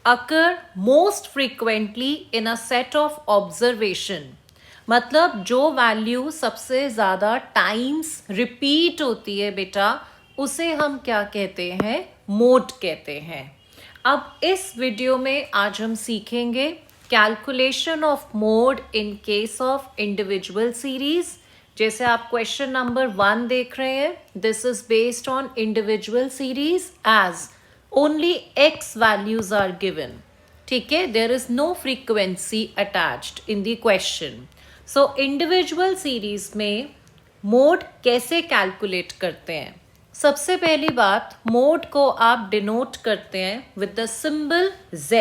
occur most frequently in a set of observation. मतलब जो value सबसे ज़्यादा टाइम्स रिपीट होती है बेटा, उसे हम क्या कहते हैं? मोड कहते हैं। अब इस वीडियो में आज हम सीखेंगे calculation of mode in case of individual series. जैसे आप क्वेश्चन नंबर 1 देख रहे हैं, this is based on individual series as only x values are given. ठीक है, there is no frequency attached in the question. So individual series में mode कैसे calculate करते हैं? सबसे पहली बात, मोड को आप डिनोट करते हैं with the symbol z।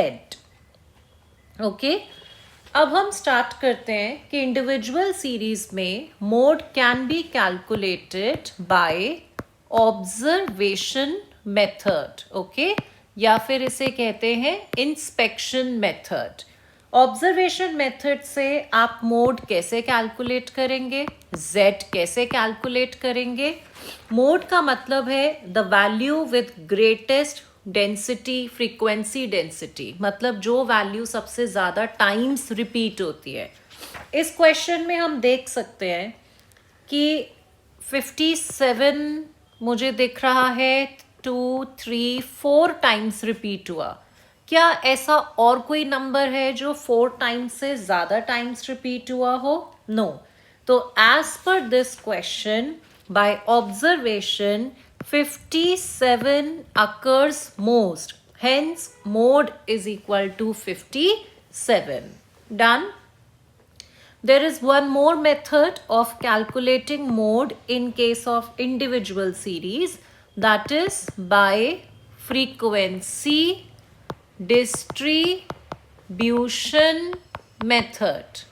Okay, अब हम स्टार्ट करते हैं कि इंडिविजुअल सीरीज में mode can be calculated by observation method. Okay, या फिर इसे कहते हैं इंस्पेक्शन मेथड। ऑब्जर्वेशन मेथड से आप मोड कैसे कैलकुलेट करेंगे, z कैसे कैलकुलेट करेंगे? मोड का मतलब है the value with greatest density, frequency density, मतलब जो वैल्यू सबसे ज़्यादा टाइम्स रिपीट होती है। इस क्वेश्चन में हम देख सकते हैं कि 57 मुझे दिख रहा है 2, 3, 4 टाइम्स रिपीट हुआ। क्या ऐसा और कोई नंबर है जो 4 टाइम्स से ज़्यादा टाइम्स रिपीट हुआ हो? नो। तो as per this question, by observation 57 occurs most, hence mode is equal to 57. Done? There is one more method of calculating mode in case of individual series, that is by frequency distribution method.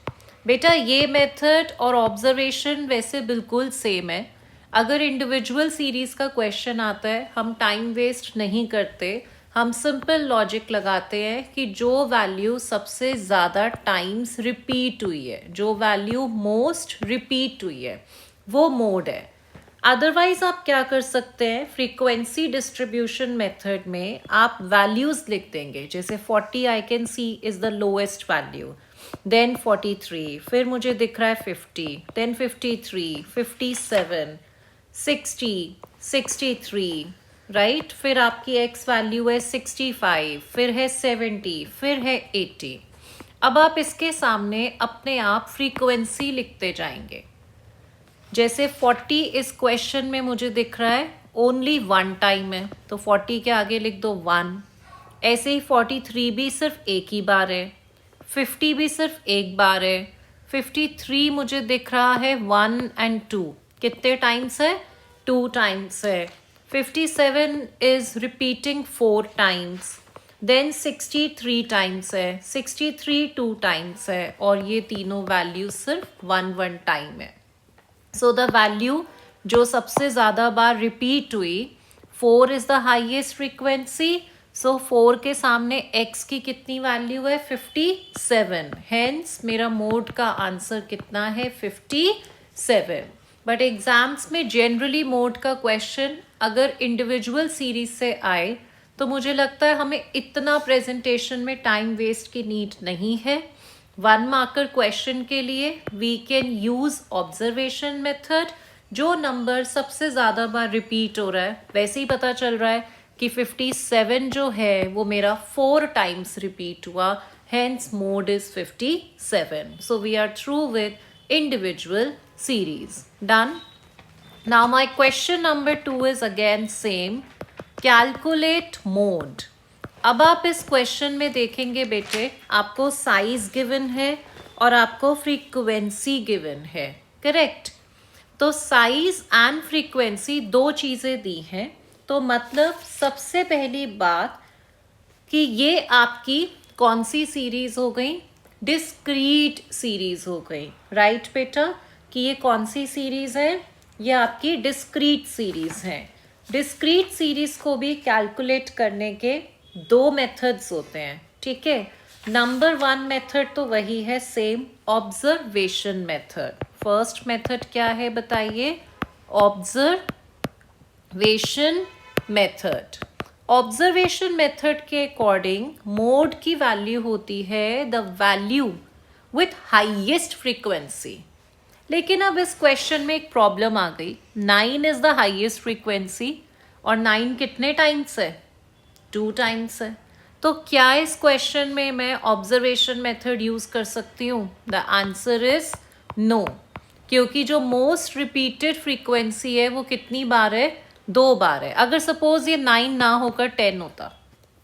बेटा ये method और observation वैसे बिल्कुल same है। अगर individual series का question आता है, हम टाइम वेस्ट नहीं करते, हम सिंपल लॉजिक लगाते हैं कि जो वैल्यू सबसे ज़्यादा टाइम्स रिपीट हुई है, जो वैल्यू मोस्ट रिपीट हुई है, वो मोड है। अदरवाइज आप क्या कर सकते हैं, फ्रीक्वेंसी डिस्ट्रीब्यूशन मेथड में आप वैल्यूज लिख देंगे। जैसे 40 I can see is the lowest value, then 43, फिर मुझे दिख रहा है 50, देन 53, 57, 60, 63, राइट। फिर आपकी x वैल्यू है 65, फिर है 70, फिर है 80। अब आप इसके सामने अपने आप फ्रीक्वेंसी लिखते जाएंगे। जैसे 40 इस क्वेश्चन में मुझे दिख रहा है ओनली 1 टाइम है, तो 40 के आगे लिख दो 1। ऐसे ही 43 भी सिर्फ एक ही बार है, 50 भी सिर्फ एक बार है, 53 मुझे दिख रहा है 1 and 2, कितने टाइम्स है? 2 टाइम्स है। 57 is repeating 4 times, then 63 times है, 63 2 टाइम्स है, और ये तीनों वैल्यू सिर्फ 1 टाइम है। सो द वैल्यू जो सबसे ज़्यादा बार रिपीट हुई, 4 इज़ द हाइएस्ट फ्रीक्वेंसी। सो 4 के सामने x की कितनी वैल्यू है? 57। हेंस मेरा मोड का आंसर कितना है? 57। बट एग्जाम्स में जनरली मोड का क्वेश्चन अगर इंडिविजुअल सीरीज से आए तो मुझे लगता है हमें इतना प्रेजेंटेशन में टाइम वेस्ट की नीड नहीं है। 1 मार्कर क्वेश्चन के लिए we can use observation method. जो नंबर सबसे ज़्यादा बार रिपीट हो रहा है, वैसे ही पता चल रहा है कि 57 जो है वो मेरा 4 टाइम्स रिपीट हुआ, hence mode is 57। So we are through with individual series. Done? Now my question number 2 is again same. Calculate mode. अब आप इस क्वेश्चन में देखेंगे बेटे, आपको साइज गिवन है और आपको फ्रीक्वेंसी गिवन है, करेक्ट? तो साइज एंड फ्रीक्वेंसी 2 चीज़ें दी हैं। तो मतलब सबसे पहली बात कि ये आपकी कौन सी सीरीज हो गई? डिस्क्रीट सीरीज हो गई, राइट बेटा? कि ये कौन सी सीरीज है? ये आपकी डिस्क्रीट सीरीज है। डिस्क्रीट सीरीज को भी कैलकुलेट करने के 2 मेथड्स होते हैं, ठीक है? नंबर 1 मेथड तो वही है same, observation method. First method क्या है बताइए? Observation method. ऑब्जर्वेशन मेथड के अकॉर्डिंग मोड की वैल्यू होती है the value with highest frequency. लेकिन अब इस क्वेश्चन में एक प्रॉब्लम आ गई, 9 इज द हाईएस्ट फ्रीक्वेंसी और 9 कितने टाइम्स है? 2 टाइम्स है। तो क्या इस क्वेश्चन में मैं ऑब्जर्वेशन मेथड यूज कर सकती हूँ? द आंसर इज नो, क्योंकि जो मोस्ट रिपीटेड फ्रीक्वेंसी है वो कितनी बार है? 2 बार है। अगर सपोज ये 9 ना होकर 10 होता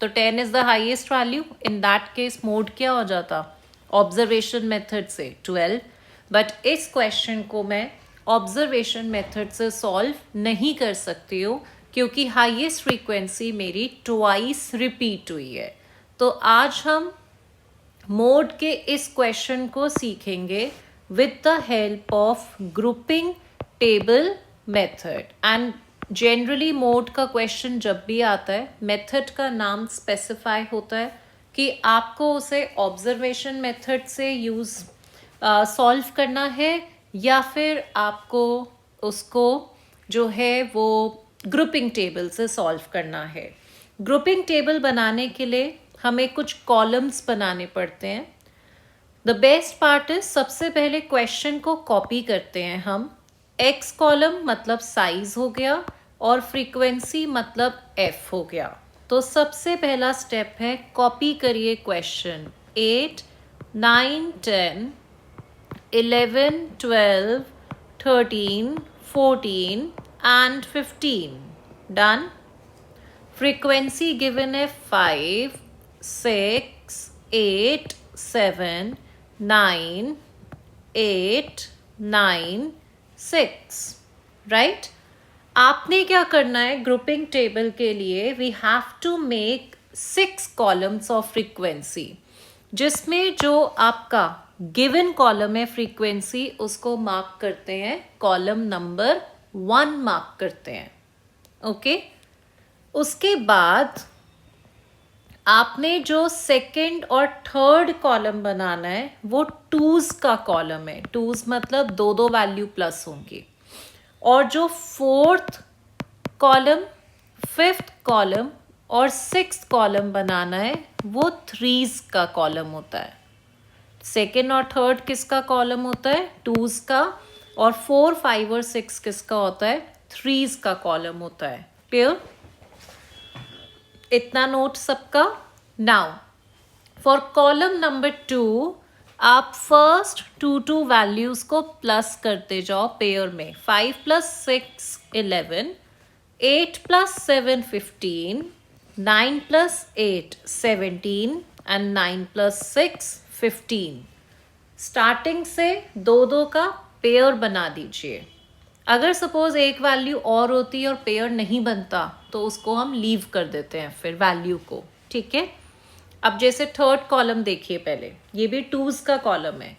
तो 10 is the highest value, in that case mode क्या हो जाता ऑब्जर्वेशन मेथड से? 12। बट इस क्वेश्चन को मैं ऑब्जर्वेशन मेथड से सॉल्व नहीं कर सकती हूँ, क्योंकि हाईएस्ट फ्रीक्वेंसी मेरी ट्वाइस रिपीट हुई है। तो आज हम मोड के इस क्वेश्चन को सीखेंगे with the help of grouping table method. And generally mode का क्वेश्चन जब भी आता है, मेथड का नाम स्पेसिफाई होता है कि आपको उसे ऑब्जर्वेशन मेथड से यूज़ सॉल्व करना है या फिर आपको उसको जो है वो ग्रुपिंग टेबल से सॉल्व करना है। ग्रुपिंग टेबल बनाने के लिए हमें कुछ कॉलम्स बनाने पड़ते हैं। द बेस्ट पार्ट इज, सबसे पहले क्वेश्चन को कॉपी करते हैं हम। एक्स कॉलम मतलब साइज हो गया और फ्रीक्वेंसी मतलब एफ हो गया। तो सबसे पहला स्टेप है कॉपी करिए question 8, 9, 10, 11, 12, 13, 14 and 15. Done. Frequency given है 5, 6, 8, 7, 9, 8, 9, 6. Right? आपने क्या करना है ग्रुपिंग टेबल के लिए? We have to make 6 columns of frequency, जिसमें जो आपका गिवन कॉलम है फ्रीक्वेंसी उसको मार्क करते हैं, कॉलम नंबर 1 मार्क करते हैं। ओके, उसके बाद आपने जो सेकंड और थर्ड कॉलम बनाना है वो टूज का कॉलम है। टूज मतलब 2 वैल्यू प्लस होंगी। और जो फोर्थ कॉलम, फिफ्थ कॉलम और सिक्स्थ कॉलम बनाना है वो थ्रीज का कॉलम होता है। सेकेंड और थर्ड किसका कॉलम होता है? टूज का। और 4, 5 और 6 किसका होता है? थ्रीज का कॉलम होता है। क्लियर? इतना नोट सबका। नाउ फॉर कॉलम नंबर 2 आप फर्स्ट 2 वैल्यूज को प्लस करते जाओ पेयर में। 5 + 6 11, 8 + 7 15, 9 + 8 17 एंड 9 + 6 15। स्टार्टिंग से 2 का पेयर बना दीजिए। अगर सपोज एक वैल्यू और होती और पेयर नहीं बनता तो उसको हम लीव कर देते हैं फिर वैल्यू को। ठीक है, अब जैसे थर्ड कॉलम देखिए पहले, ये भी टूज का कॉलम है।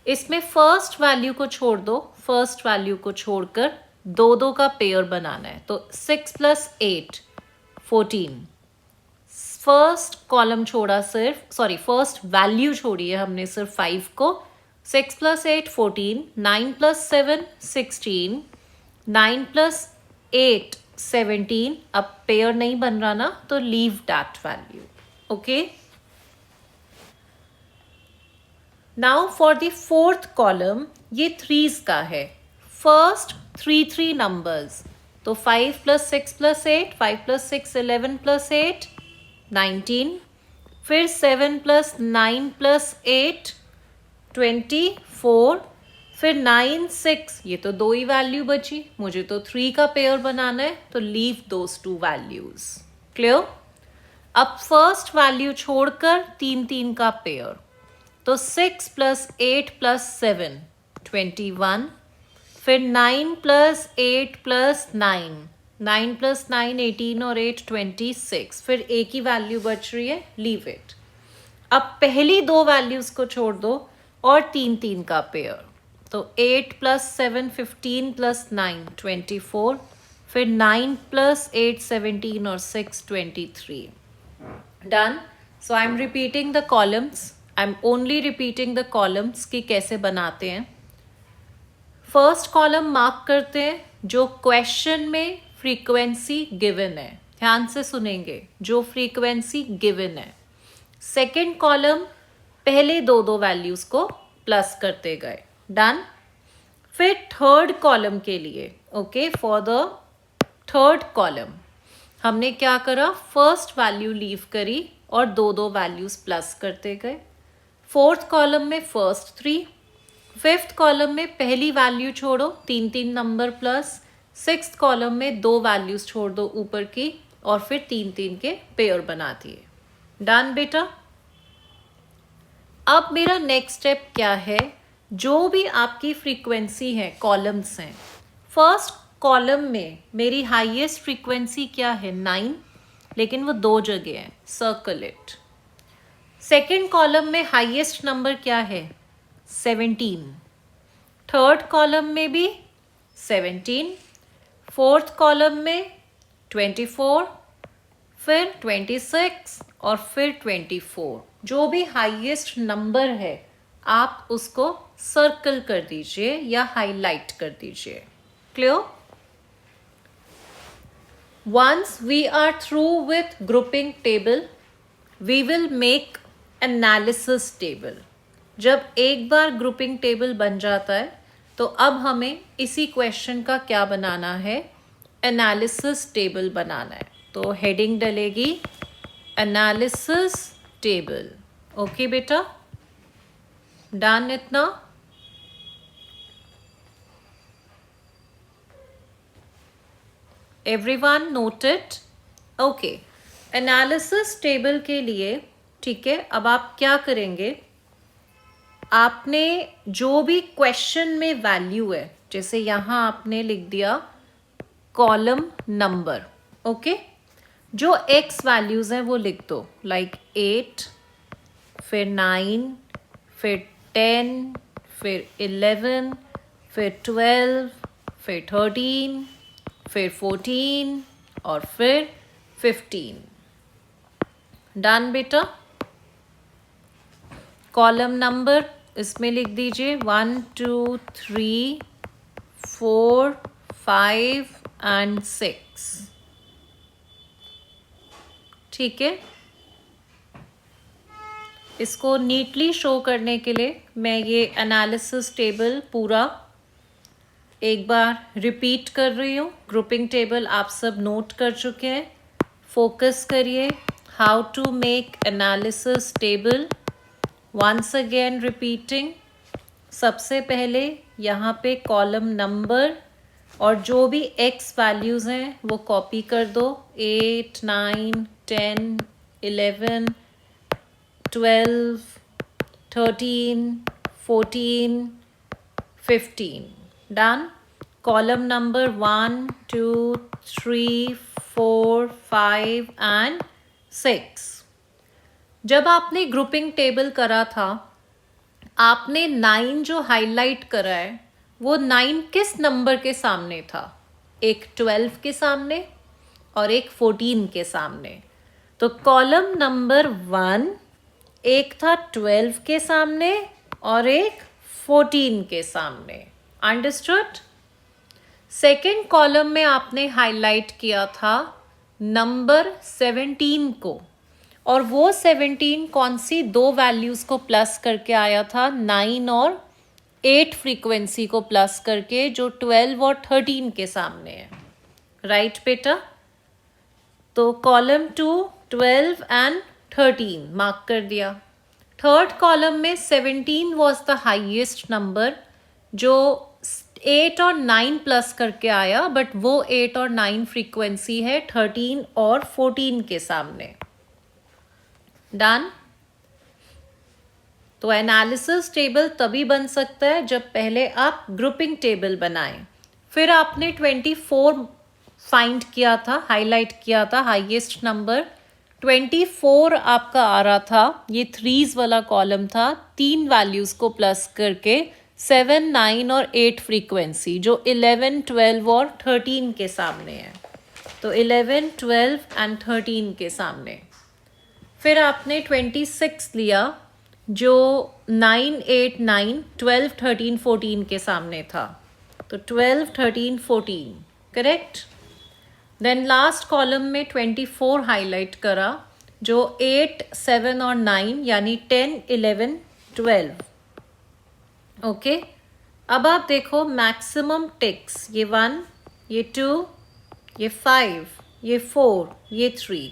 इसमें फर्स्ट वैल्यू को छोड़ दो, फर्स्ट वैल्यू को छोड़कर 2 का पेयर बनाना है। तो 6 + 8 14। फर्स्ट कॉलम छोड़ा सिर्फ, सॉरी फर्स्ट वैल्यू छोड़ी है हमने सिर्फ 5 को। 6 + 8 14, 9 + 7 16, 9 + 8 17। अब पेयर नहीं बन रहा ना, तो leave that value. Okay, now for the fourth column, ये थ्रीज का है। फर्स्ट 3 नंबर्स, तो 5 + 6 + 8, 5 + 6 11 + 8 19, फिर 7 + 9 + 8 24, फिर 9 6, ये तो 2 ही वैल्यू बची, मुझे तो 3 का पेयर बनाना है, तो लीव दोस 2 वैल्यूज। क्लियर? अब फर्स्ट वैल्यू छोड़कर 3 का पेयर, तो 6 + 8 + 7 21, फिर 9 + 8 + 9, 9 + 9 18 और 8 26, फिर एक ही वैल्यू बच रही है, लीव इट। अब पहली 2 वैल्यूज को छोड़ दो और 3 का पेयर, तो 8 + 7 15 + 9 24, फिर 9 + 8 17 और 6 23। Done. So I am repeating the columns, I am only repeating the columns कि कैसे बनाते हैं। फर्स्ट कॉलम मार्क करते हैं जो क्वेश्चन में फ्रीक्वेंसी गिवन है, ध्यान से सुनेंगे, जो फ्रीक्वेंसी गिवन है। सेकेंड कॉलम पहले दो दो वैल्यूज को प्लस करते गए, डन। फिर थर्ड कॉलम के लिए, okay, for the third column हमने क्या करा, फर्स्ट वैल्यू लीव करी और दो दो वैल्यूज प्लस करते गए। फोर्थ कॉलम में फर्स्ट 3, फिफ्थ कॉलम में पहली वैल्यू छोड़ो, 3 नंबर प्लस, सिक्स्थ कॉलम में दो वैल्यूज छोड़ दो ऊपर की और फिर 3 के पेयर बना दिए। डन बेटा। अब मेरा नेक्स्ट स्टेप क्या है, जो भी आपकी फ्रीक्वेंसी है, कॉलम्स हैं, फर्स्ट कॉलम में मेरी हाईएस्ट फ्रीक्वेंसी क्या है, 9, लेकिन वो दो जगह है, सर्कल इट। सेकेंड कॉलम में हाईएस्ट नंबर क्या है, 17। थर्ड कॉलम में भी 17, फोर्थ कॉलम में 24, फिर 26 और फिर 24। जो भी हाईएस्ट नंबर है आप उसको सर्कल कर दीजिए या हाईलाइट कर दीजिए। Clear? Once we are through with grouping table, we will make analysis table. जब एक बार ग्रुपिंग टेबल बन जाता है तो अब हमें इसी क्वेश्चन का क्या बनाना है, एनालिसिस टेबल बनाना है। तो हेडिंग डलेगी एनालिसिस टेबल। ओके बेटा, डन इतना? Everyone noted? Okay, analysis table के लिए, ठीक है, अब आप क्या करेंगे, आपने जो भी क्वेश्चन में वैल्यू है, जैसे यहाँ आपने लिख दिया कॉलम नंबर, ओके, जो एक्स वैल्यूज हैं वो लिख दो, लाइक 8, फिर 9, फिर 10, फिर 11, फिर 12, फिर 13, फिर 14 और फिर 15। डन बेटा। कॉलम नंबर इसमें लिख दीजिए 1, 2, 3, 4, 5 एंड 6। ठीक है, इसको नीटली शो करने के लिए मैं ये एनालिसिस टेबल पूरा एक बार रिपीट कर रही हूँ। ग्रुपिंग टेबल आप सब नोट कर चुके हैं, फोकस करिए। How to make analysis table, once again repeating. सबसे पहले यहाँ पे कॉलम नंबर और जो भी एक्स वैल्यूज़ हैं वो कॉपी कर दो, 8, 9, 10, 11, 12, 13, 14, 15। डन। Column number 1, 2, 3, 4, 5 and 6। जब आपने ग्रुपिंग टेबल करा था, आपने 9 जो हाईलाइट करा है वो 9 किस नंबर के सामने था, एक 12 के सामने और एक 14 के सामने। तो कॉलम नंबर 1 एक था 12 के सामने और एक 14 के सामने। अंडरस्टूड? सेकेंड कॉलम में आपने हाईलाइट किया था नंबर 17 को, और वो 17 कौन सी दो वैल्यूज़ को प्लस करके आया था, 9 और 8 फ्रीक्वेंसी को प्लस करके, जो 12 और 13 के सामने है। राइट बेटा? तो कॉलम 2 12 एंड 13 मार्क कर दिया। थर्ड कॉलम में 17 वॉज द हाइएस्ट नंबर, जो 8 और 9 प्लस करके आया, बट वो 8 और 9 फ्रीक्वेंसी है 13 और 14 के सामने। डन? तो एनालिसिस टेबल तभी बन सकता है जब पहले आप ग्रुपिंग टेबल बनाएं। फिर आपने 24 फाइंड किया था, हाईलाइट किया था, हाईएस्ट नंबर 24 आपका आ रहा था, ये 3s वाला कॉलम था, 3 वैल्यूज़ को प्लस करके 7, 9 और 8 फ्रीक्वेंसी, जो 11, 12 और 13 के सामने है। तो 11, 12 एंड 13 के सामने। फिर आपने 26 लिया, जो 9, 8, 9, 12, 13, 14 के सामने था। तो 12, 13, 14 करेक्ट। देन लास्ट कॉलम में 24 हाईलाइट करा, जो 8, 7 और 9 यानी 10, 11, 12। ओके, अब आप देखो मैक्सिमम टिक्स, ये 1, ये 2, ये 5, ये 4, ये 3।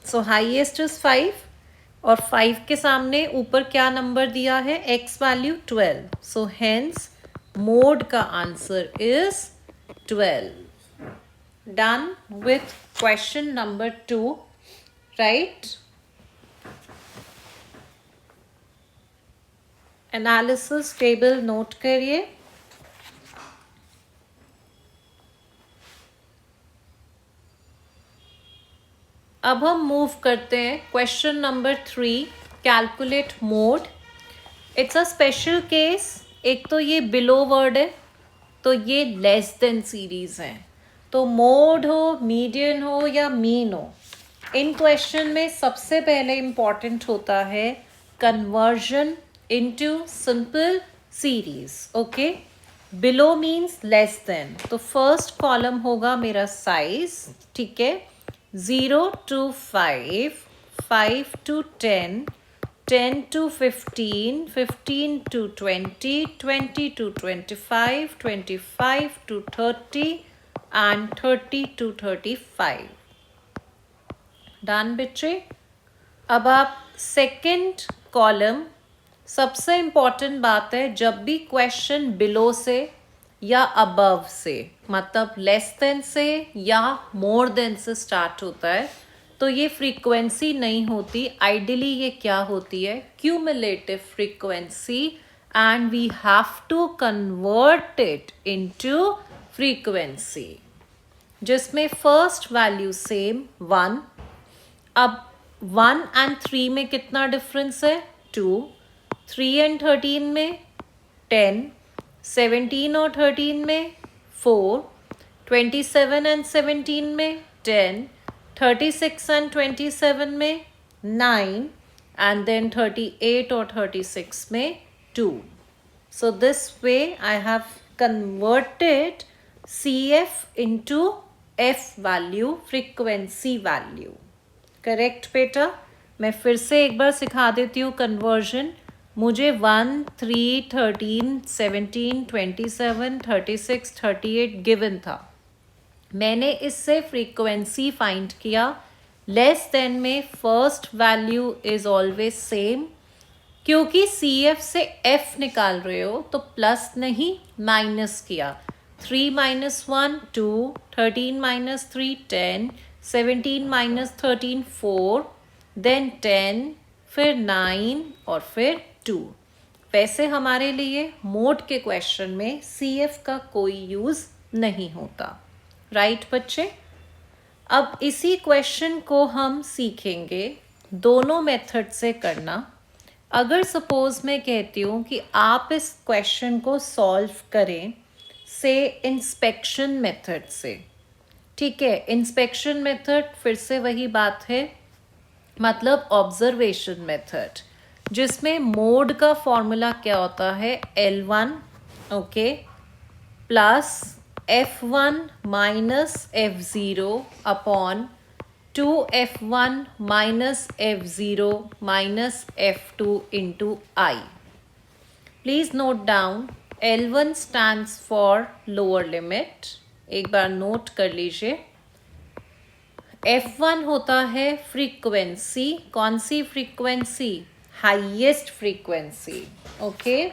सो हाईएस्ट इज 5 और 5 के सामने ऊपर क्या नंबर दिया है, x value 12। So hence mode का answer is 12। Done with question number 2, right. Analysis table note करिए। अब हम मूव करते हैं question number 3, calculate mode. It's a special case. एक तो ये बिलो वर्ड है, तो ये लेस देन सीरीज है। तो मोड हो, मीडियन हो या मीन हो, इन क्वेश्चन में सबसे पहले इंपॉर्टेंट होता है conversion into simple series. Okay, below means less than, तो फर्स्ट कॉलम होगा मेरा साइज, ठीक है। 0 to 5, 5 to 10, 10 to 15, 15 to 20, 20 to 25, 25 to 30 and 30 to 35। Done बच्चे। अब आप सेकंड कॉलम, सबसे इंपॉर्टेंट बात है, जब भी क्वेश्चन बिलो से या अबव से, मतलब लेस देन से या मोर देन से स्टार्ट होता है, तो ये फ्रीक्वेंसी नहीं होती। आइडियली ये क्या होती है, cumulative frequency, and we have to convert it into frequency, जिसमें फर्स्ट वैल्यू सेम 1। अब 1 and 3 में कितना डिफरेंस है, 2। 3 and 13 में 10, 17 और 13 में 4, 27 and 17 में 10, 36 and 27 में 9, and then 38 और 36 में 2। So this way I have converted CF into F value, frequency value। Correct बेटा। मैं फिर से एक बार सिखा देती हूँ कन्वर्जन। मुझे 1, 3, 13, 17, 27, 36, 38 गिवन था। मैंने इससे फ्रीक्वेंसी फाइंड किया। लेस देन में first value is always same, क्योंकि CF से F निकाल रहे हो तो प्लस नहीं माइनस किया। 3 minus 1 2, 13 minus 3 10, 17 minus 13 4, देन 10, फिर 9 और फिर 2। वैसे हमारे लिए मोड के क्वेश्चन में CF का कोई यूज नहीं होता, राइट बच्चे। अब इसी क्वेश्चन को हम सीखेंगे दोनों मेथड से करना। अगर सपोज मैं कहती हूँ कि आप इस क्वेश्चन को सॉल्व करें से इंस्पेक्शन मेथड से, ठीक है। इंस्पेक्शन मेथड फिर से वही बात है, मतलब ऑब्जर्वेशन मेथड, जिसमें मोड का फॉर्मूला क्या होता है, L1 okay plus F1 minus F0 upon 2F1 minus F0 minus F2 into I। Please note down, L1 stands for lower limit, एक बार नोट कर लीजिए। F1 होता है फ्रीक्वेंसी, कौन सी frequency, highest frequency, okay.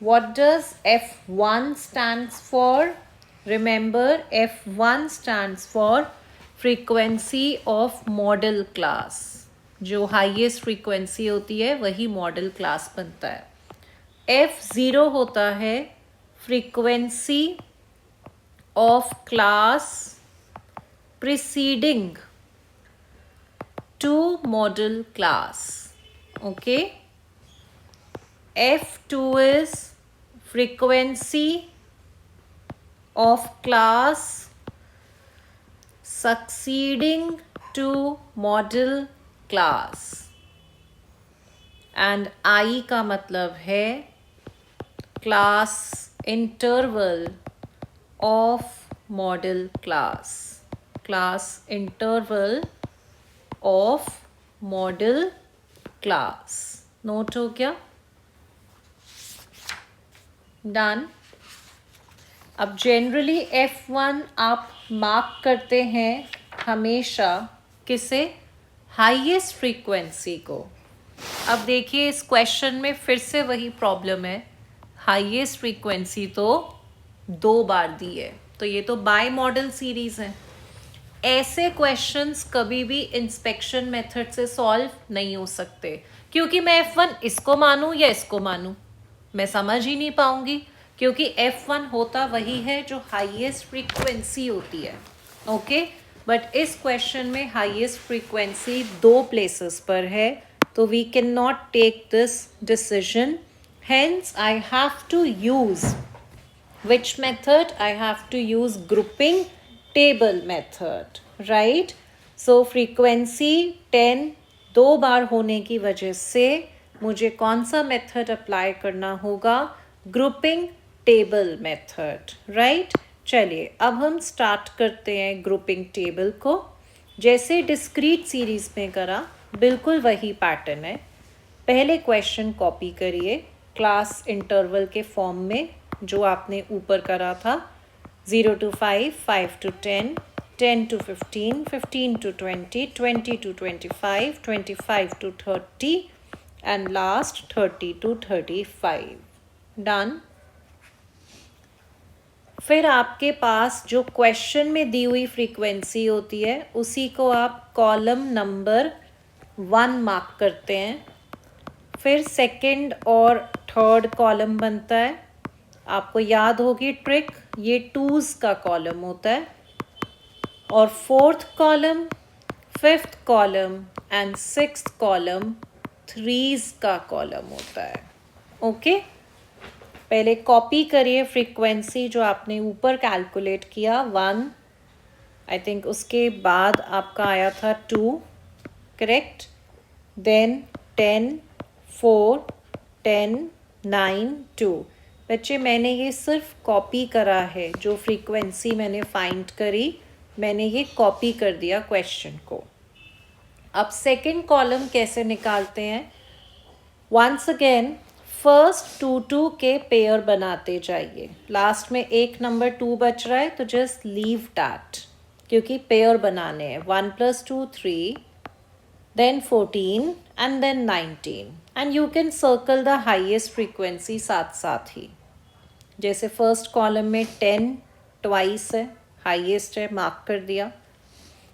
What does F1 stands for, remember F1 stands for frequency of modal class. जो highest frequency होती है वही मॉडल क्लास बनता है। F0 होता है frequency of class preceding to model class, okay। F2 is frequency of class succeeding to model class, and I का मतलब है class interval of model class। Class interval of modal class. Note हो गया? Done. अब generally F1 आप mark करते हैं हमेशा किसे? हाईएस्ट फ्रीक्वेंसी को। अब देखिए इस क्वेश्चन में फिर से वही प्रॉब्लम है, हाईएस्ट फ्रीक्वेंसी तो 2 बार दी है, तो ये तो बाय मॉडल सीरीज है। ऐसे क्वेश्चंस कभी भी इंस्पेक्शन मेथड से सॉल्व नहीं हो सकते, क्योंकि मैं F1 इसको मानूं या इसको मानूं, मैं समझ ही नहीं पाऊंगी, क्योंकि F1 होता वही है जो हाईएस्ट फ्रीक्वेंसी होती है। ओके, बट इस क्वेश्चन में हाईएस्ट फ्रीक्वेंसी 2 प्लेसेस पर है, तो we can not take this decision, hence I have to use which method? I have to use grouping table method, right? So frequency 10 2 बार होने की वजह से मुझे कौन सा मेथड अप्लाई करना होगा? Grouping table method, right? चलिए अब हम स्टार्ट करते हैं ग्रुपिंग टेबल को। जैसे डिस्क्रीट सीरीज में करा बिल्कुल वही पैटर्न है। पहले क्वेश्चन कॉपी करिए क्लास इंटरवल के फॉर्म में जो आपने ऊपर करा था, 0 to 5, 5 to 10, 10 to 15, 15 to 20, 20 to 25, 25 to 30 and last 30 to 35. Done. फिर आपके पास जो क्वेश्चन में दी हुई फ्रीक्वेंसी होती है उसी को आप कॉलम नंबर 1 मार्क करते हैं। फिर सेकंड और थर्ड कॉलम बनता है, आपको याद होगी ट्रिक, ये 2s का कॉलम होता है, और fourth column, fifth column and sixth column 3s का कॉलम होता है। ओके, पहले कॉपी करिए फ्रीक्वेंसी जो आपने ऊपर कैलकुलेट किया 1, आई थिंक उसके बाद आपका आया था 2, करेक्ट, देन 10, 4, 10, 9, 2। बच्चे मैंने ये सिर्फ कॉपी करा है, जो फ्रीक्वेंसी मैंने फाइंड करी मैंने ये कॉपी कर दिया क्वेश्चन को। अब सेकंड कॉलम कैसे निकालते हैं? वंस अगेन फर्स्ट 2 2 के पेयर बनाते जाइए। लास्ट में एक नंबर 2 बच रहा है तो जस्ट लीव दैट, क्योंकि पेयर बनाने हैं। 1 + 2 3, then 14 and then 19, and you can circle the highest frequency साथ साथ ही। जैसे फर्स्ट कॉलम में 10 ट्वाइस है, हाईएस्ट है, मार्क कर दिया।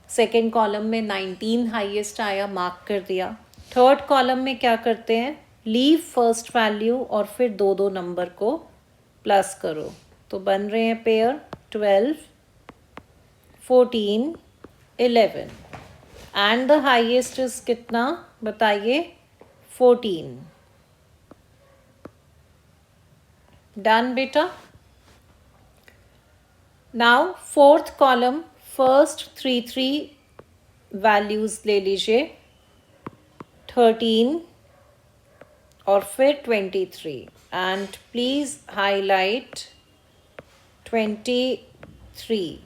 सेकंड कॉलम में 19 हाईएस्ट आया, मार्क कर दिया। थर्ड कॉलम में क्या करते हैं? लीव फर्स्ट वैल्यू और फिर 2 2 नंबर को प्लस करो, तो बन रहे हैं pair 12, 14, 11 and the highest is कितना बताइए? 14। डन बेटा। Now fourth column, first 3 3 values ले लीजिए, 13 और फिर 23, एंड प्लीज हाईलाइट 23।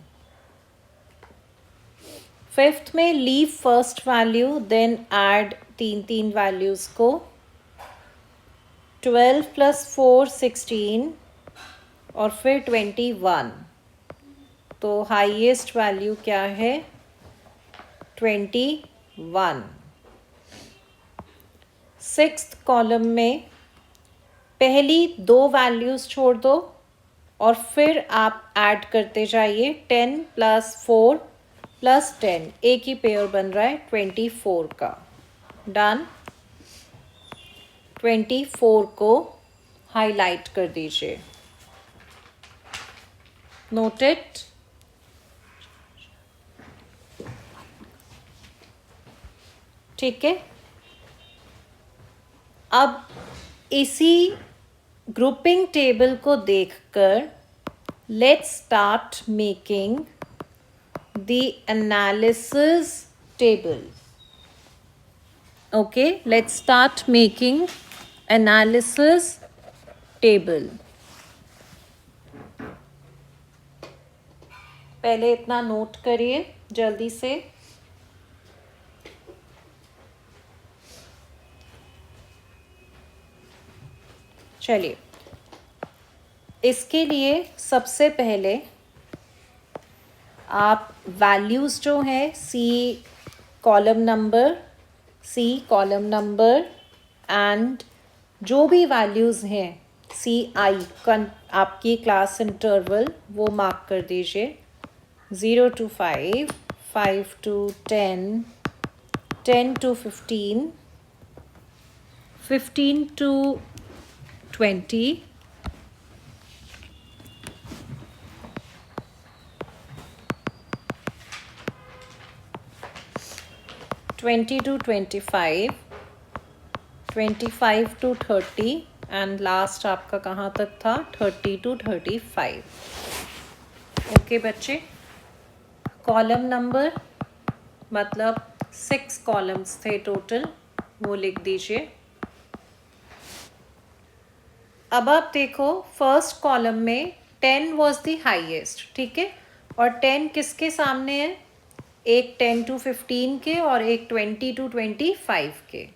फिफ्थ में leave first value, then add 3 3 values को, 12 + 4 16 और फिर 21, तो हाईएस्ट वैल्यू क्या है? 21। सिक्स्थ कॉलम में पहली 2 वैल्यूज छोड़ दो और फिर आप ऐड करते जाइए, 10 + 4 + 10, एक ही पेयर बन रहा है 24 का। डन। 24 को हाईलाइट कर दीजिए। नोटेड। ठीक है, अब इसी ग्रुपिंग टेबल को देखकर let's start making the analysis table. Okay, let's start making analysis table. पहले इतना नोट करिए जल्दी से। चलिए, इसके लिए सबसे पहले आप वैल्यूज़ जो हैं सी कॉलम नंबर एंड जो भी वैल्यूज़ हैं सी आई आपकी क्लास इंटरवल वो मार्क कर दीजिए। 0 to 5, 5 to 10, 10 to 15, 15 to 20, 20 to 25, 25 to 30 and last आपका कहाँ तक था 30 to 35। ओके बच्चे, कॉलम नंबर मतलब 6 कॉलम्स थे टोटल, वो लिख दीजिए। अब आप देखो फर्स्ट कॉलम में 10 वॉज द हाईएस्ट, ठीक है, और 10 किसके सामने है, एक 10 to 15 के और एक 20 to 25 के।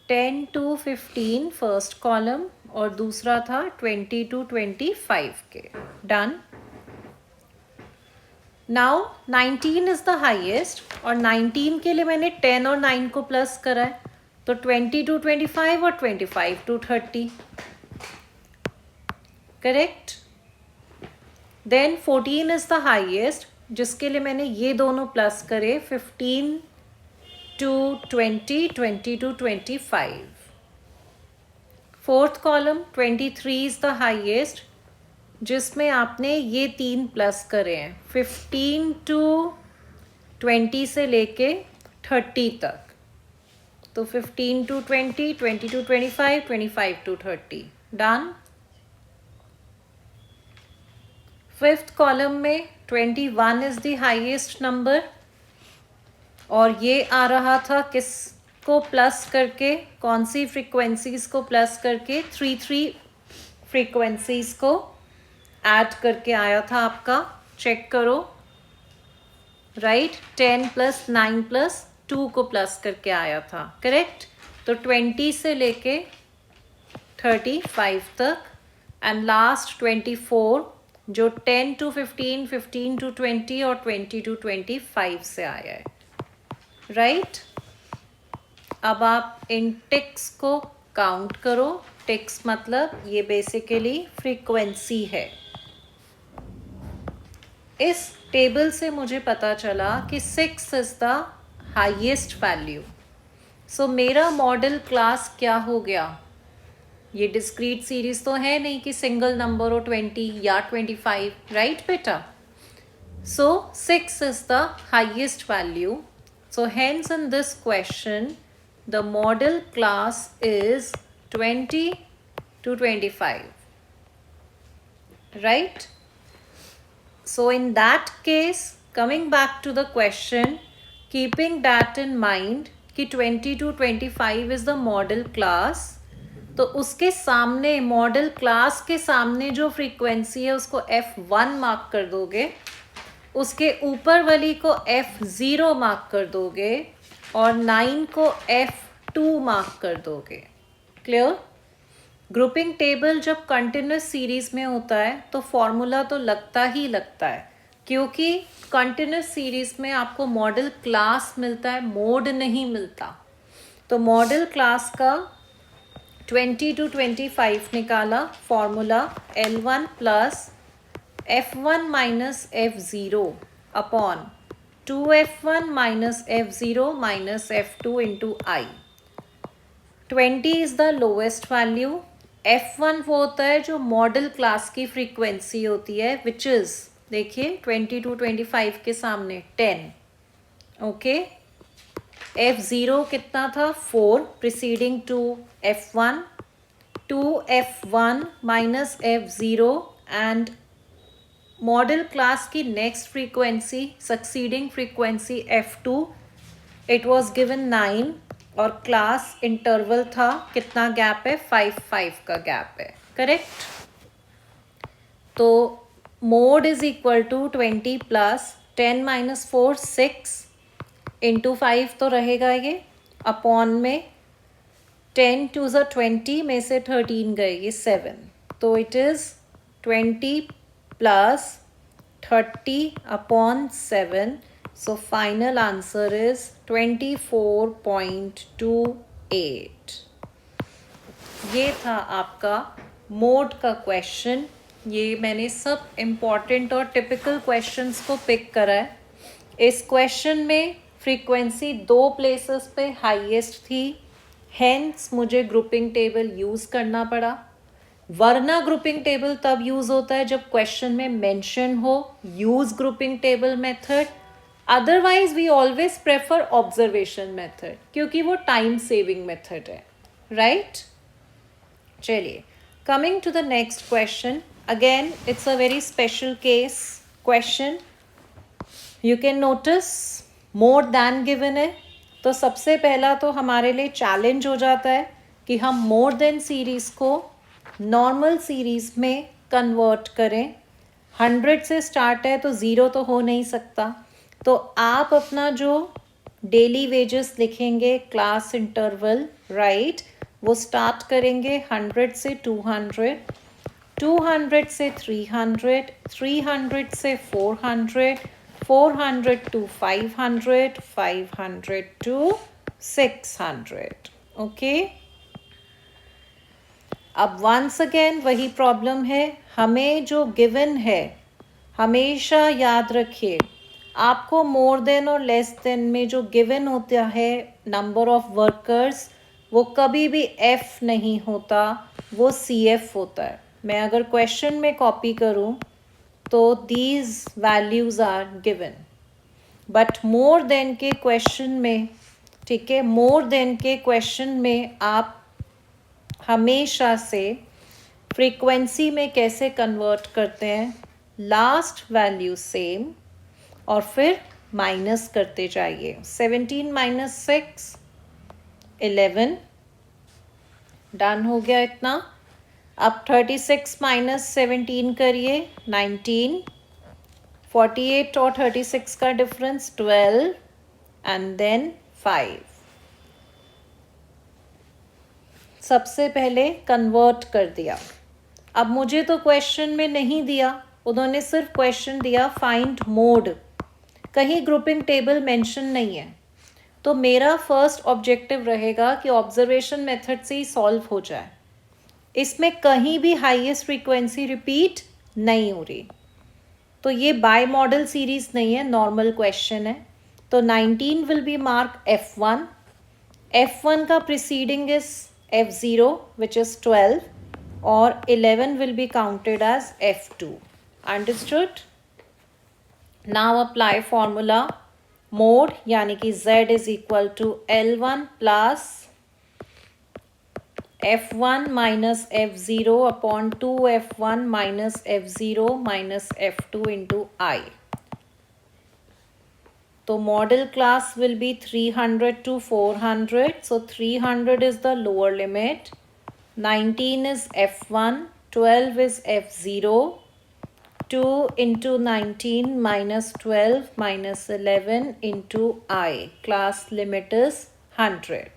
10 to 15 फर्स्ट कॉलम और दूसरा था 20 to 25 के। Done. Now 19 is the highest और 19 के लिए मैंने 10 और 9 को प्लस करा है, तो 20 to 25 और 25 to 30, correct. Then 14 is the highest जिसके लिए मैंने ये दोनों प्लस करे, 15 to 20, 20 to 25। Fourth column 23 is the highest जिसमें आपने ये 3 प्लस करे हैं, 15 to 20 से लेके 30 तक, तो 15 to 20, 20 to 25, 25 to 30। Done. Fifth column में 21 इज द हाईएस्ट नंबर और ये आ रहा था किसको प्लस करके, कौन सी फ्रीक्वेंसीज को प्लस करके, 3 फ्रीक्वेंसीज को ऐड करके आया था आपका, चेक करो, राइट। 10 + 9 + 2 को प्लस करके आया था, करेक्ट। तो 20 से लेके 35 तक एंड लास्ट 24 जो 10 to 15, 15 to 20 और 20 to 25 से आया है, राइट। अब आप इन टिक्स को काउंट करो। टिक्स मतलब ये बेसिकली फ्रीक्वेंसी है। इस टेबल से मुझे पता चला कि 6 इज द हाईएस्ट वैल्यू। सो मेरा मॉडल क्लास क्या हो गया, ये डिस्क्रीट सीरीज तो है नहीं कि सिंगल नंबर हो 20 या 25, राइट बेटा। सो 6 is the highest value. So hence in this question, the model class is 20 to 25, right? So in that case, coming back to the question, keeping that in mind कि 20 to 25 is the model class, तो उसके सामने model class के सामने जो frequency है उसको F1 mark कर दोगे, उसके ऊपर वाली को F0 मार्क कर दोगे और 9 को F2 मार्क कर दोगे। क्लियर। ग्रुपिंग टेबल जब कंटिन्यूस सीरीज में होता है तो फॉर्मूला तो लगता ही लगता है, क्योंकि कंटिन्यूस सीरीज में आपको मॉडल क्लास मिलता है, मोड नहीं मिलता। तो मॉडल क्लास का 20 to 25 निकाला, formula L1 + F1 - F0 upon 2F1 - F0 - F2 into I। 20 is the lowest value। F1 वो होता है जो मॉडल क्लास की फ्रीक्वेंसी होती है, विच इज देखिए 20 to 25 के सामने 10, ओके। F0 कितना था 4 preceding to F1, 2F1 - F0 and modal class की next frequency succeeding frequency F2, it was given 9 और क्लास इंटरवल था, कितना गैप है 5 का गैप है, करेक्ट। तो mode is equal to 20 plus 10 minus 4 6 into 5 तो रहेगा ये, अपॉन में 10 टू ज़ 20 में से 13 गए ये 7, तो it is 20 plus 30 upon 7. So final answer is 24.28. ये था आपका मोड का क्वेश्चन. ये मैंने सब इम्पॉर्टेंट और टिपिकल क्वेश्चंस को पिक करा है. इस क्वेश्चन में फ्रीक्वेंसी 2 प्लेसेस पे हाईएस्ट थी, हेंस मुझे ग्रुपिंग टेबल यूज़ करना पड़ा. वरना ग्रुपिंग टेबल तब यूज़ होता है जब क्वेश्चन में मेंशन हो use grouping table method. Otherwise we always prefer observation method, क्योंकि वो टाइम सेविंग मेथड है, राइट. चलिए, coming to the next question. Again it's a very special case question. You can notice more than given है, तो सबसे पहला तो हमारे लिए चैलेंज हो जाता है कि हम मोर देन सीरीज़ को नॉर्मल सीरीज़ में कन्वर्ट करें. 100 से स्टार्ट है तो 0 तो हो नहीं सकता, तो आप अपना जो डेली वेजेस लिखेंगे क्लास इंटरवल, राइट, वो स्टार्ट करेंगे 100 से 200, 200 से 300, 300 से 400, 400 to 500, 500 to 600. ओके. अब वंस अगेन वही प्रॉब्लम है, हमें जो गिवन है हमेशा याद रखिए, आपको मोर देन और लेस देन में जो गिवन होता है नंबर ऑफ वर्कर्स, वो कभी भी एफ नहीं होता, वो सी एफ होता है. मैं अगर क्वेश्चन में कॉपी करूं तो these values are given, but more than के क्वेश्चन में, ठीक है, मोर देन के क्वेश्चन में आप हमेशा से फ्रीक्वेंसी में कैसे कन्वर्ट करते हैं, लास्ट वैल्यू सेम और फिर माइनस करते जाइए. 17 माइनस 6 11, डन हो गया इतना. अब 36 माइनस 17 करिए 19, 48 और 36 का डिफरेंस 12 एंड देन 5. सबसे पहले कन्वर्ट कर दिया. अब मुझे तो क्वेश्चन में नहीं दिया, उन्होंने सिर्फ क्वेश्चन दिया फाइंड मोड, कहीं ग्रुपिंग टेबल मेंशन नहीं है, तो मेरा फर्स्ट ऑब्जेक्टिव रहेगा कि ऑब्जर्वेशन मेथड से ही सॉल्व हो जाए. इसमें कहीं भी हाईएस्ट फ्रीक्वेंसी रिपीट नहीं हो रही, तो ये बाय मॉडल सीरीज नहीं है, नॉर्मल क्वेश्चन है. तो 19 will be mark F1. F1 का preceding is F0 which is 12 और 11 will be counted as F2. Understood. Now apply formula mode, यानी कि Z is equal to L1 plus F1 minus F0 upon 2F1 minus F0 minus F2 into I. So model class will be 300 to 400. So 300 is the lower limit. 19 is F1. 12 is F0. 2 into 19 minus 12 minus 11 into I. Class limit is 100.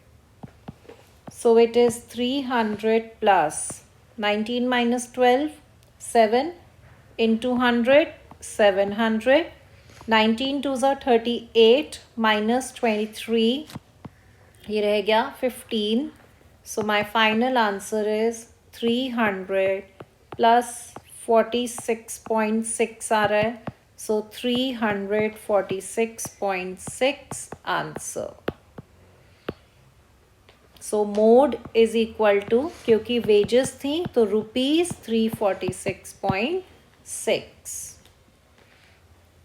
So it is 300 plus 19 minus 12, 7 into 100, 700. 19 2s are 38 minus 23, ये रह गया 15. So my final answer is 300 plus 46.6 आ रहा है. So 346.6 answer. So mode is equal to, क्योंकि wages थी तो ₹346.6.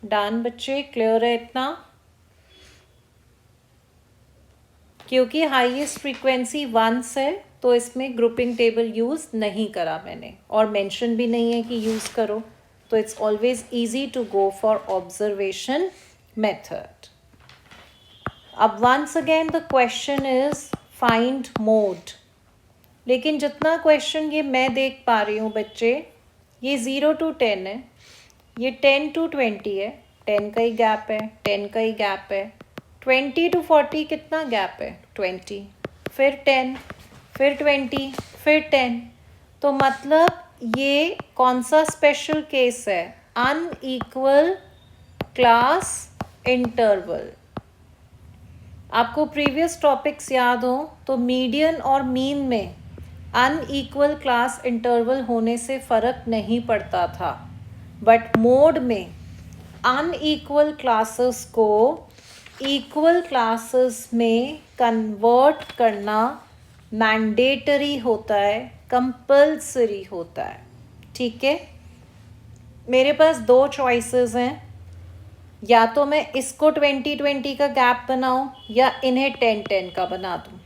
Done बच्चे, clear है इतना. क्योंकि हाईएस्ट फ्रीक्वेंसी 1 है तो इसमें ग्रुपिंग टेबल यूज़ नहीं करा मैंने, और मेंशन भी नहीं है कि यूज़ करो, तो it's always easy to go for observation method. अब once again the question is find mode, लेकिन जितना क्वेश्चन ये मैं देख पा रही हूँ बच्चे, ये 0 to 10 है. ये 10 to 20 है, 10 का ही गैप है, 10 का ही गैप है। 20 to 40 कितना गैप है? 20, फिर 10, फिर 20, फिर 10। तो मतलब ये कौन सा स्पेशल केस है? Unequal class interval. आपको प्रीवियस टॉपिक्स याद हो तो मीडियन और मीन में अनइक्वल क्लास इंटरवल होने से फ़र्क नहीं पड़ता था, बट मोड में अनइक्वल क्लासेस को इक्वल क्लासेस में कन्वर्ट करना मैंडेटरी होता है, कंपल्सरी होता है। ठीक है, मेरे पास दो चॉइसेस हैं, या तो मैं इसको 20-20 का गैप बनाऊं या इन्हें 10-10 का बना दूं,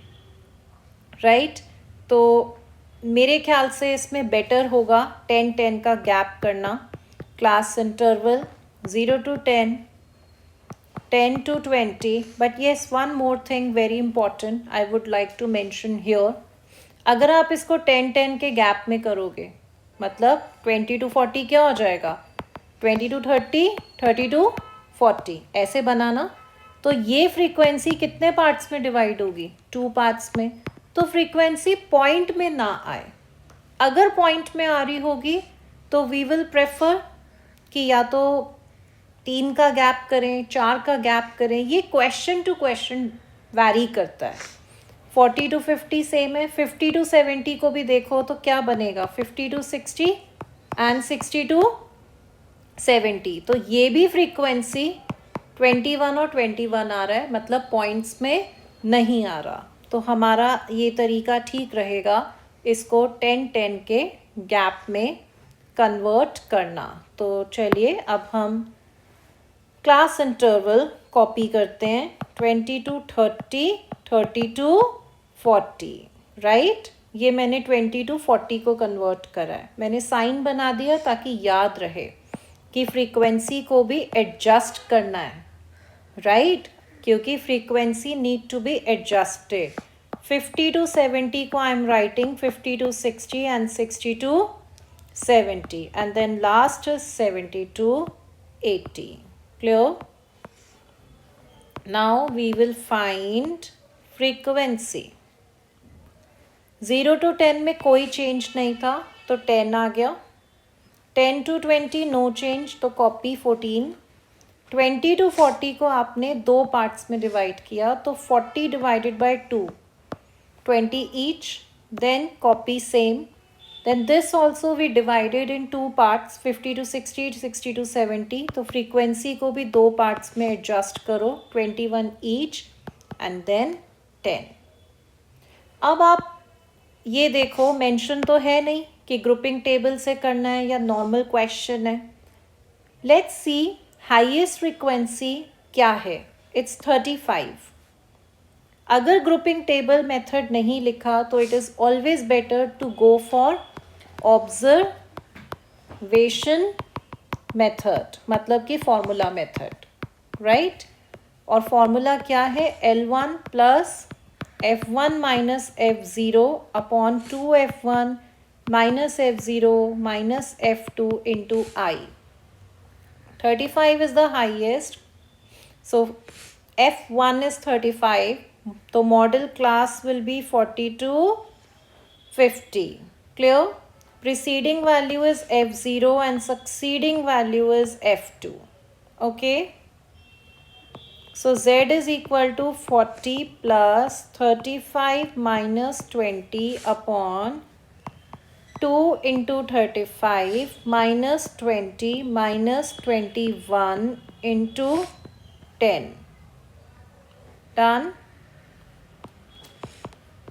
राइट? तो मेरे ख्याल से इसमें बेटर होगा 10-10 का गैप करना। Class interval 0 to 10, 10 to 20. But yes, one more thing very important I would like to mention here. अगर आप इसको 10-10 के गैप में करोगे, मतलब 20 to 40 क्या हो जाएगा? 20 to 30, 30 to 40, ऐसे बनाना। तो ये फ्रीक्वेंसी कितने पार्ट्स में डिवाइड होगी? 2 पार्ट्स में। तो फ्रीक्वेंसी पॉइंट में ना आए। अगर पॉइंट में आ रही होगी तो वी विल प्रेफर कि या तो 3 का गैप करें, 4 का गैप करें। ये क्वेश्चन टू क्वेश्चन वैरी करता है। 40 to 50 सेम है, 50 to 70 को भी देखो तो क्या बनेगा? 50 to 60 एंड 60 to 70। तो ये भी फ्रीक्वेंसी 21 और 21 आ रहा है, मतलब पॉइंट्स में नहीं आ रहा। तो हमारा ये तरीका ठीक रहेगा, इसको 10-10 के गैप में कन्वर्ट करना। तो चलिए अब हम क्लास इंटरवल कॉपी करते हैं। 20 to 30, 30 to 40, राइट? ये मैंने 20 to 40 को कन्वर्ट करा है। मैंने साइन बना दिया ताकि याद रहे कि फ्रीक्वेंसी को भी एडजस्ट करना है, राइट? क्योंकि frequency need to be adjusted. 50 to 70 को I am writing 50 to 60 and 60 to 70, and then last is 70 to 80. Clear? Now we will find frequency. 0 to 10 में कोई चेंज नहीं था तो 10 आ गया। 10 to 20 नो चेंज तो कॉपी 14। 20 to 40 को आपने दो पार्ट्स में डिवाइड किया तो 40 divided by 2, 20 each, then copy same. Then this also we divided in two parts, 50 to 60, 60 to 70. तो frequency को भी दो parts में adjust करो, 21 each and then 10. अब आप ये देखो, मेंशन तो है नहीं कि ग्रुपिंग टेबल से करना है या नॉर्मल क्वेश्चन है। लेट्स सी हाईएस्ट फ्रीक्वेंसी क्या है? इट्स 35। अगर ग्रुपिंग टेबल मेथड नहीं लिखा तो it is always better to go for observation method, मतलब कि फॉर्मूला मेथड, राइट? और फॉर्मूला क्या है? L1 plus F1 minus F0 upon 2F1 minus F0 minus F2 into I। 35 is the highest, so F1 is 35, तो model class will be 40 to 50. Clear? Preceding value is F0 and succeeding value is F2. Okay? So Z is equal to 40 plus 35 minus 20 upon 2 into 35 minus 20 minus 21 into 10. Done?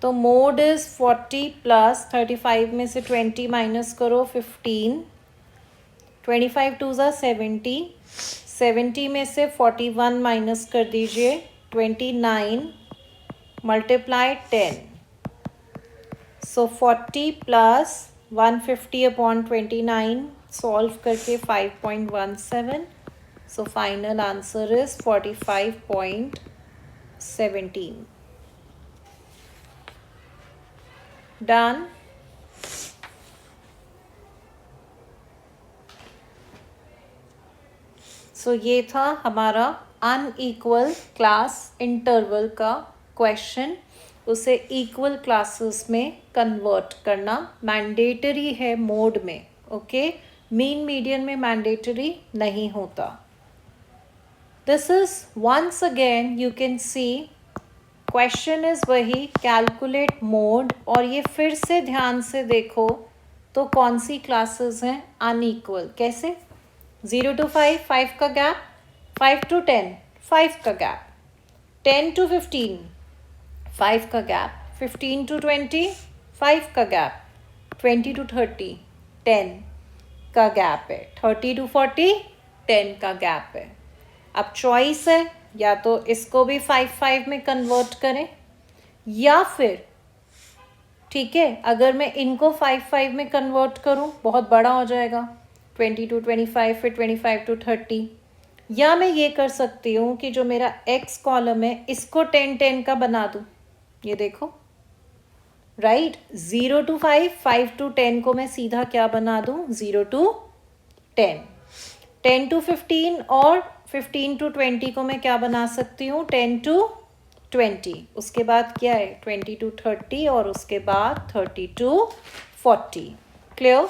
तो mode is 40 plus 35 में से 20 minus करो 15, 25 to ज़ा 70, 70 में से 41 minus कर दीजिए 29 multiply 10। So 40 plus 150 upon 29 solve करके 5.17। So final answer is 45.17। Done? So ये था हमारा अनइक्वल क्लास इंटरवल का क्वेश्चन. उसे इक्वल क्लासेस में कन्वर्ट करना मैंडेटरी है मोड में. ओके, मीन मीडियन में मैंडेटरी नहीं होता. This is once again you can see question is वही कैलकुलेट मोड. और ये फिर से ध्यान से देखो तो कौन सी क्लासेस हैं अनइक्वल. कैसे? 0 to 5 5 का गैप, 5 to 10 5 का गैप, 10 to 15 5 का गैप, 15 to 20 5 का गैप, 20 to 30 10 का गैप है, 30 to 40 10 का गैप है. अब चॉइस है, या तो इसको भी 5 में कन्वर्ट करें, या फिर ठीक है अगर मैं इनको 5 में कन्वर्ट करूं बहुत बड़ा हो जाएगा, 20 to 25 फिर 25 to 30. या मैं ये कर सकती हूँ कि जो मेरा x कॉलम है इसको 10 का बना दूँ. ये देखो राइट, 0 to 5 5 to 10 को मैं सीधा क्या बना दूँ, 0 to 10. 10 to 15 और 15 to 20 को मैं क्या बना सकती हूँ, 10 to 20. उसके बाद क्या है 20 to 30 और उसके बाद 30 to 40. क्लियर?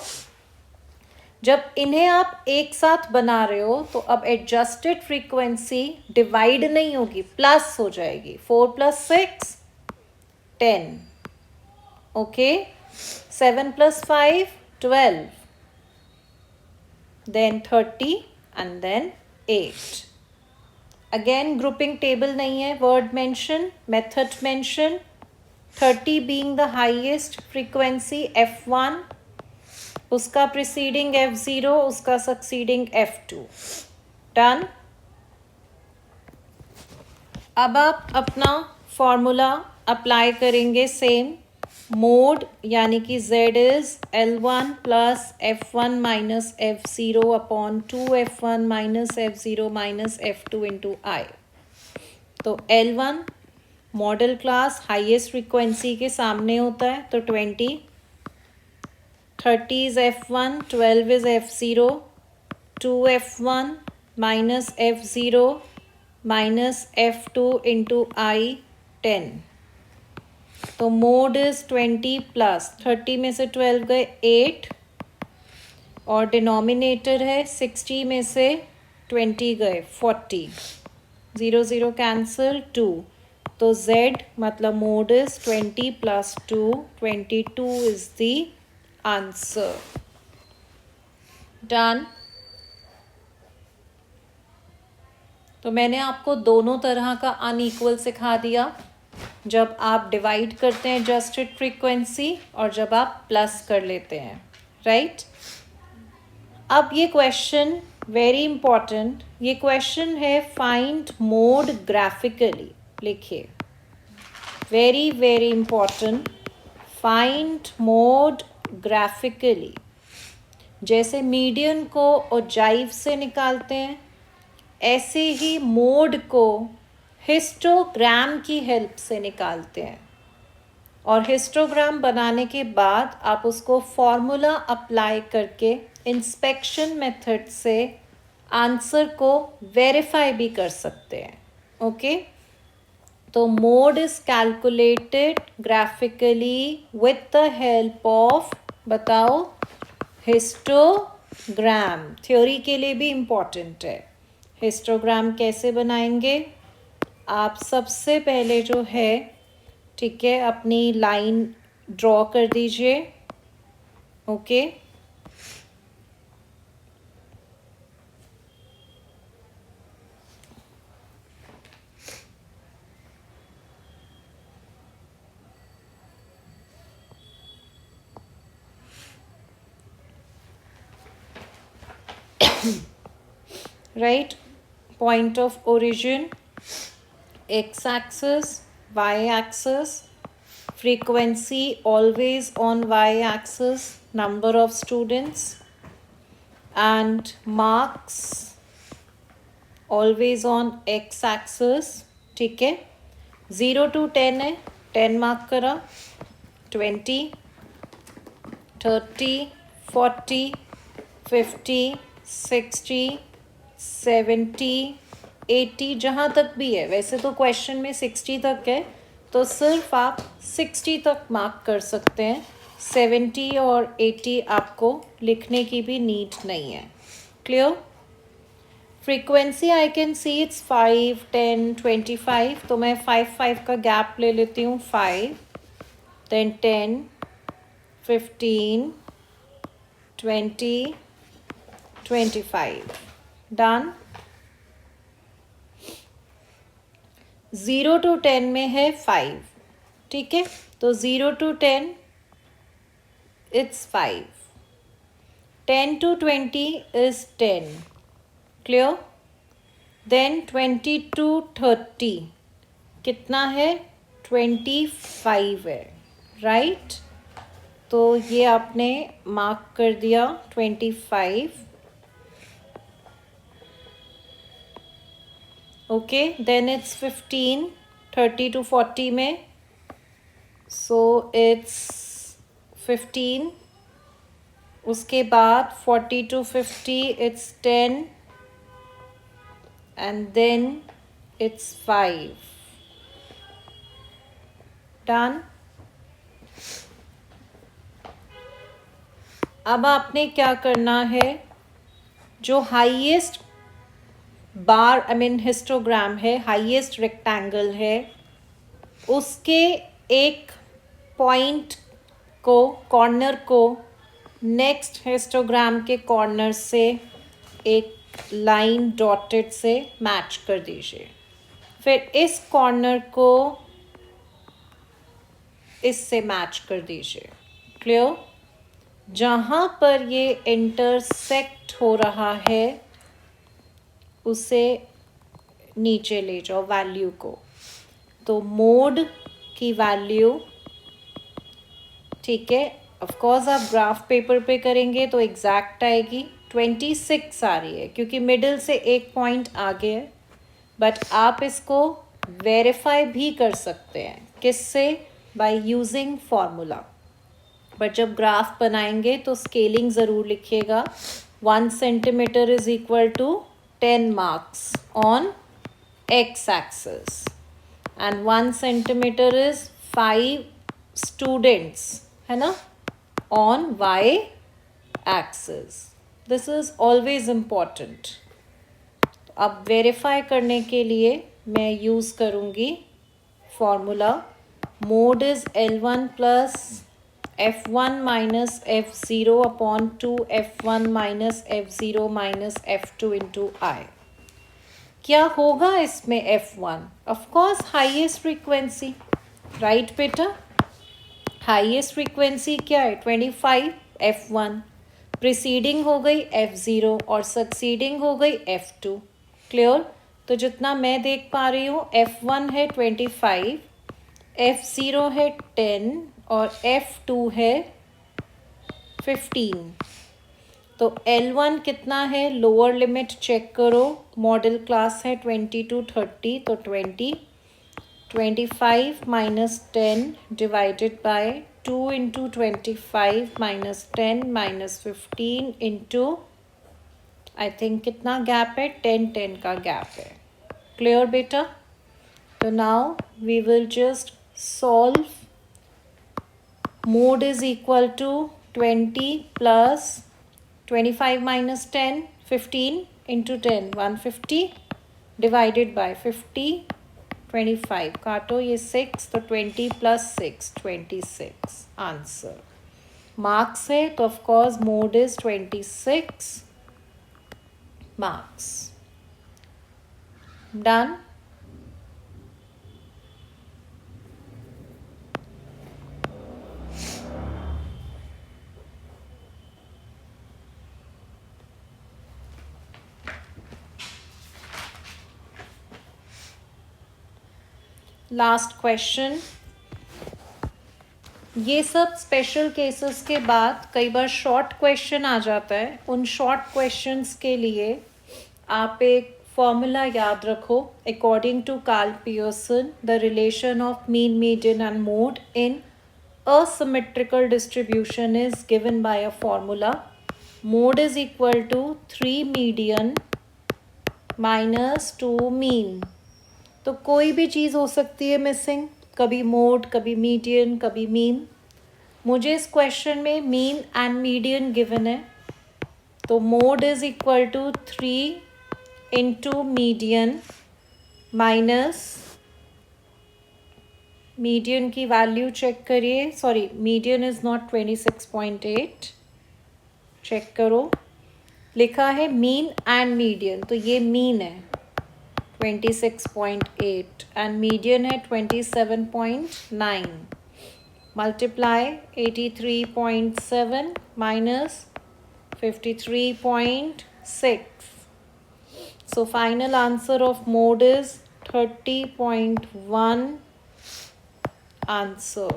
जब इन्हें आप एक साथ बना रहे हो तो अब एडजस्टेड फ्रीक्वेंसी डिवाइड नहीं होगी, प्लस हो जाएगी. 4 + 6 10. Okay, 7 + 5 12, then 30 and then 8. Again grouping table नहीं है, word mention, method mention. 30 being the highest frequency F1, उसका प्रीसीडिंग F0, उसका सक्सीडिंग F2. डन. अब आप अपना फॉर्मूला अप्लाई करेंगे सेम. मोड यानी कि Z is L1 + F1 - F0 upon 2F1 - F0 - F2 into I. तो L1 model class highest frequency के सामने होता है तो 20, 30 is F1, 12 is F0, 2F1 - F0 - F2 into I 10. तो मोड इज 20 प्लस 30 में से 12 गए 8 और डिनोमिनेटर है 60 में से 20 गए 40. 0 0 कैंसिल 2. तो Z मतलब mode is 20 + 2, 22 is the answer. Done. तो मैंने आपको दोनों तरह का अनइक्वल सिखा दिया, जब आप डिवाइड करते हैं एडजस्टेड फ्रीक्वेंसी और जब आप प्लस कर लेते हैं. राइट. अब ये क्वेश्चन वेरी इंपॉर्टेंट, ये क्वेश्चन है फाइंड मोड ग्राफिकली. लिखिए, very very important, find mode graphically. जैसे मीडियन को ओजाइव से निकालते हैं, ऐसे ही मोड को हिस्टोग्राम की हेल्प से निकालते हैं. और हिस्टोग्राम बनाने के बाद आप उसको फॉर्मूला अप्लाई करके इंस्पेक्शन मेथड से आंसर को वेरीफाई भी कर सकते हैं. ओके. तो mode is calculated graphically with the help of, बताओ, हिस्टोग्राम. थ्योरी के लिए भी इम्पॉर्टेंट है. हिस्टोग्राम कैसे बनाएंगे? आप सबसे पहले जो है, ठीक है, अपनी लाइन ड्रॉ कर दीजिए. Okay. Right. Point of origin, x-axis, y-axis, frequency always on y-axis, number of students, and marks always on x-axis. ठीक है. 0 to 10 है, 10 मार्क करा, 20, 30, 40, 50, 60, 70, 80 जहाँ तक भी है, वैसे तो क्वेश्चन में 60 तक है, तो सिर्फ आप 60 तक मार्क कर सकते हैं। 70 और 80 आपको लिखने की भी नीड नहीं है। Clear? Frequency I can see it's 5, 10, 25, तो मैं 5 का गैप ले लेती हूँ। 5, then 10, 15, 20, 25. डन। 0 to 10 में है 5, ठीक है, तो 0 to 10 it's 5, 10 to 20 is 10, clear? Then 20 to 30 कितना है? 25 है, राइट? तो ये आपने मार्क कर दिया 25। ओके, देन इट्स 15, 30 to 40 में, सो इट्स 15। उसके बाद 40 to 50 it's 10 and then it's 5। Done. अब आपने क्या करना है, जो हाईएस्ट बार हिस्टोग्राम है, हाईएस्ट रेक्टेंगल है, उसके एक पॉइंट को, कॉर्नर को नेक्स्ट हिस्टोग्राम के कॉर्नर से एक लाइन डॉटेड से मैच कर दीजिए। फिर इस कॉर्नर को इससे मैच कर दीजिए। क्लियर? जहाँ पर ये इंटरसेक्ट हो रहा है उसे नीचे ले जाओ वैल्यू को। तो मोड की वैल्यू, ठीक है, ऑफ कोर्स आप ग्राफ पेपर पे करेंगे तो एग्जैक्ट आएगी, 26 आ रही है क्योंकि मिडिल से एक पॉइंट आगे है, बट आप इसको वेरीफाई भी कर सकते हैं। किससे? By using formula. बट जब ग्राफ बनाएंगे तो स्केलिंग ज़रूर लिखिएगा। 1 centimetre is equal to 10 marks on x-axis and 1 centimeter is 5 students, है ना, on y-axis. This is always important. अब वेरीफाई करने के लिए मैं यूज़ करूँगी formula. Mode is L1 plus F1 minus F0 upon 2 F1 minus F0 minus F2 into I। क्या होगा इसमें F1? Of course highest frequency, right बेटा? हाईएस्ट फ्रीक्वेंसी क्या है? 25, F1। प्रीसीडिंग हो गई F0 और सक्सीडिंग हो गई F2। क्लियर? तो जितना मैं देख पा रही हूँ, F1 है 25, F0 है 10 और F2 है 15। तो L1 कितना है? लोअर लिमिट चेक करो, मॉडल क्लास है 20 to 30, तो 20, 25 minus 10 divided by 2 into 25 minus 10 minus 15 into, I think कितना गैप है? 10 का गैप है। क्लियर बेटा? तो now we will just solve. Mode is equal to 20 plus 25 minus 10, 15 into 10, 150 divided by 50, 25, काटो ये 6, तो 20 plus 6, 26 आंसर। मार्क्स है तो of course mode is 26 marks. Done. Last question. ये सब स्पेशल केसेस के बाद कई बार शॉर्ट क्वेश्चन आ जाता है। उन शॉर्ट क्वेश्चंस के लिए आप एक फॉर्मूला याद रखो। According to Karl Pearson, the relation of mean, median and mode in asymmetrical distribution is given by a formula. Mode is equal to 3 median -2 mean. तो कोई भी चीज़ हो सकती है मिसिंग, कभी मोड, कभी मीडियन, कभी मीन। मुझे इस क्वेश्चन में मीन एंड मीडियन गिवन है, तो mode is equal to 3 into median minus, median की वैल्यू चेक करिए, sorry median is not 26.8, check करो, लिखा है मीन एंड मीडियन, तो ये मीन है 26.8 एंड मीडियन है 27.9, multiply 83.7 minus 53.6, so final answer of mode is 30.1 answer.